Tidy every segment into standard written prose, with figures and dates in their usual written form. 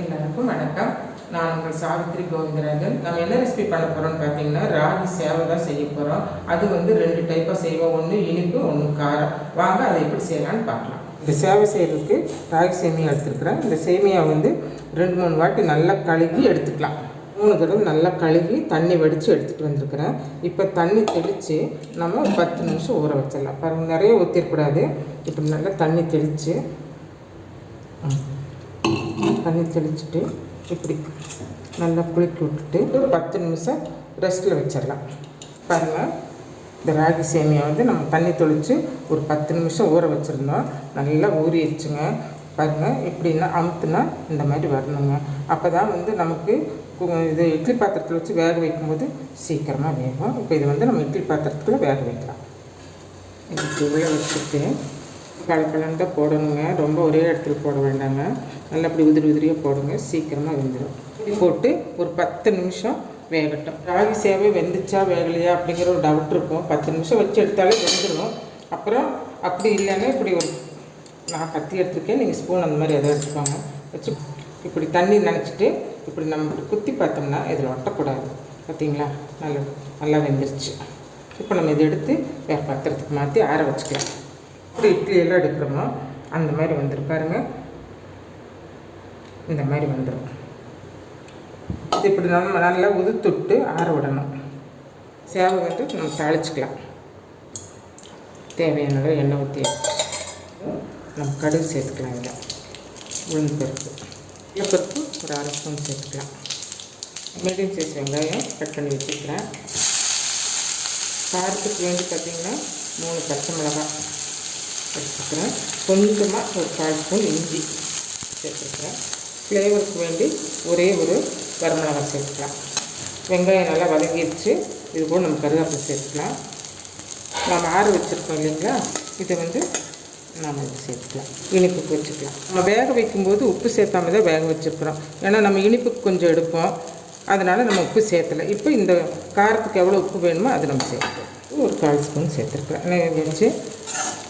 எல்லாருக்கும் வணக்கம். நான் உங்கள் சாவித்ரி கோவிந்தராஜன். நம்ம என்ன ரெசிபி பண்ண போகிறோம்னு பார்த்தீங்கன்னா, ராகி சேவை தான் செய்ய போகிறோம். அது வந்து 2 டைப்பாக செய்வோம். ஒன்று இனிப்பு, ஒன்று காரம். வாங்க அதை எப்படி செய்யலான்னு பார்க்கலாம். இந்த சேவை செய்கிறதுக்கு ராகி சேமியா எடுத்துருக்குறேன். இந்த சேமியா வந்து 2-3 வாட்டி நல்லா கழுகி எடுத்துக்கலாம். 3 தடவை நல்லா கழுகி தண்ணி வடித்து எடுத்துகிட்டு வந்திருக்கிறேன். இப்போ தண்ணி தெளித்து நம்ம 10 நிமிஷம் ஊற வச்சிடலாம். பாருங்கள், நிறைய ஊற்றிடக்கூடாது. இப்போ நல்லா தண்ணி தெளித்து தெளிச்சுட்டு இப்படி நல்லா குளிக்க விட்டுட்டு ஒரு 10 நிமிஷம் ரெஸ்ட்டில் வச்சிடலாம். பாருங்கள், இந்த ராகி சேமியா வந்து நம்ம தண்ணி தெளித்து ஒரு 10 நிமிஷம் ஊற வச்சுருந்தோம். நல்லா ஊறிடுச்சுங்க. பாருங்கள், இப்படின்னா அமுத்துனா இந்த மாதிரி வரணுங்க. அப்போ தான் வந்து நமக்கு இது இட்லி பாத்திரத்தில் வச்சு வேக வைக்கும்போது சீக்கிரமாக வேகும். இப்போ இது வந்து நம்ம இட்லி பாத்திரத்தில் வேக வைக்கலாம். இதுக்கு உள்ளே வச்சுட்டு கலக்கலந்தான் போடணுங்க. ரொம்ப ஒரே இடத்துல போட வேண்டாங்க. நல்லா அப்படி உதிரியாக போடுங்க, சீக்கிரமாக வெந்துடும். போட்டு ஒரு 10 நிமிஷம் வேகட்டும். ராகி சேவை வெந்துச்சா வேகலையா அப்படிங்கிற ஒரு டவுட் இருக்கும். 10 நிமிஷம் வச்சு எடுத்தாலே வெந்துடும். அப்புறம் அப்படி இல்லைன்னா இப்படி ஒரு நான் கத்தி எடுத்துருக்கேன், நீங்கள் ஸ்பூன் அந்த மாதிரி எதாவது எடுத்துக்கோங்க. வச்சு இப்படி தண்ணி நினச்சிட்டு இப்படி நம்ம இப்படி குத்தி பார்த்தோம்னா இதில் ஒட்டக்கூடாது. பார்த்தீங்களா, நல்லா வெந்துருச்சு. இப்போ நம்ம இதை எடுத்து வேறு பாத்திரத்துக்கு மாற்றி ஆற வச்சுக்கலாம். இப்படி இட்லி எல்லாம் எடுக்கிறோமோ அந்த மாதிரி வந்துடும். பாருங்கள், இந்த மாதிரி வந்துடும். இது இப்படி நம்ம நல்லா உதுத்துட்டு ஆற விடணும். சேவை வந்து நம்ம தாளிச்சிக்கலாம். தேவையான எண்ணெய் ஊற்றி நம்ம கடுகு சேர்த்துக்கலாம். இதில் உளுந்து பருப்பு, பருப்பு ஒரு 1/2 ஸ்பூன் சேர்த்துக்கலாம். மீடியம் சைஸ் வெங்காயம் கட் பண்ணி வச்சுக்கிறேன். காரத்துக்கு வேண்டி பார்த்திங்கன்னா 3 பச்சை மிளகாய் எடுத்துக்கிறேன். கொஞ்சமாக ஒரு 1/4 ஸ்பூன் இஞ்சி சேர்த்துக்கிறேன். ஃப்ளேவருக்கு வேண்டி ஒரே ஒரு வரமிளகாய் சேர்த்துக்கலாம். வெங்காயம் நல்லா வதங்கிடுச்சு. இது கூட நம்ம கருவேப்பிலை சேர்த்துக்கலாம். நம்ம ஆற வச்சுருக்கோம் இல்லைங்களா, இதை வந்து நாம் இது சேர்த்துக்கலாம். இனிப்புக்கு வச்சுக்கலாம். நம்ம வேக வைக்கும்போது உப்பு சேர்த்தாம தான் வேக வச்சுருக்குறோம். ஏன்னா நம்ம இனிப்புக்கு கொஞ்சம் எடுப்போம், அதனால் நம்ம உப்பு சேர்த்தலை. இப்போ இந்த காரத்துக்கு எவ்வளோ உப்பு வேணுமோ அது நம்ம சேர்த்துக்கலாம். ஒரு 1/4 ஸ்பூன் சேர்த்துருக்குறேன். நெய் வச்சு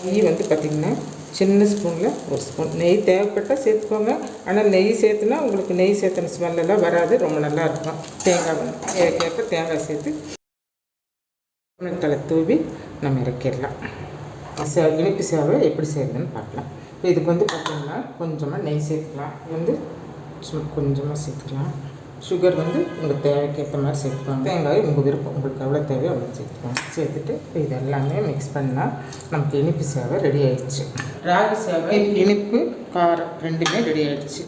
நெய் வந்து பார்த்திங்கன்னா சின்ன ஸ்பூனில் 1 ஸ்பூன் நெய் தேவைப்பட்டால் சேர்த்துக்கோங்க. ஆனால் நெய் சேர்த்துனா உங்களுக்கு நெய் சேர்த்துன ஸ்மெல்லாம் வராது, ரொம்ப நல்லா இருக்கும். தேங்காய் வந்து ஏற்கனவே தேங்காய் சேர்த்து தலை தூவி நம்ம இறக்கிடலாம். இனிப்பு சேவை எப்படி செய்யறதுன்னு பார்க்கலாம். இப்போ இதுக்கு வந்து பார்த்திங்கன்னா கொஞ்சமாக நெய் சேர்த்துக்கலாம். வந்து கொஞ்சமாக சேர்த்துக்கலாம். சுகர் வந்து உங்கள் தேவைக்கு ஏற்ற மாதிரி சேர்த்துக்கோங்க. தேங்காய் உங்கள் விருப்பம், உங்களுக்கு எவ்வளோ தேவையோ அவ்வளோ சேர்த்துக்கோங்க. சேர்த்துட்டு இப்போ இது எல்லாமே மிக்ஸ் பண்ணால் நமக்கு இனிப்பு சேவை ரெடி ஆகிடுச்சு. ராகி சேவை இனிப்பு காரம் 2மே ரெடி ஆகிடுச்சு.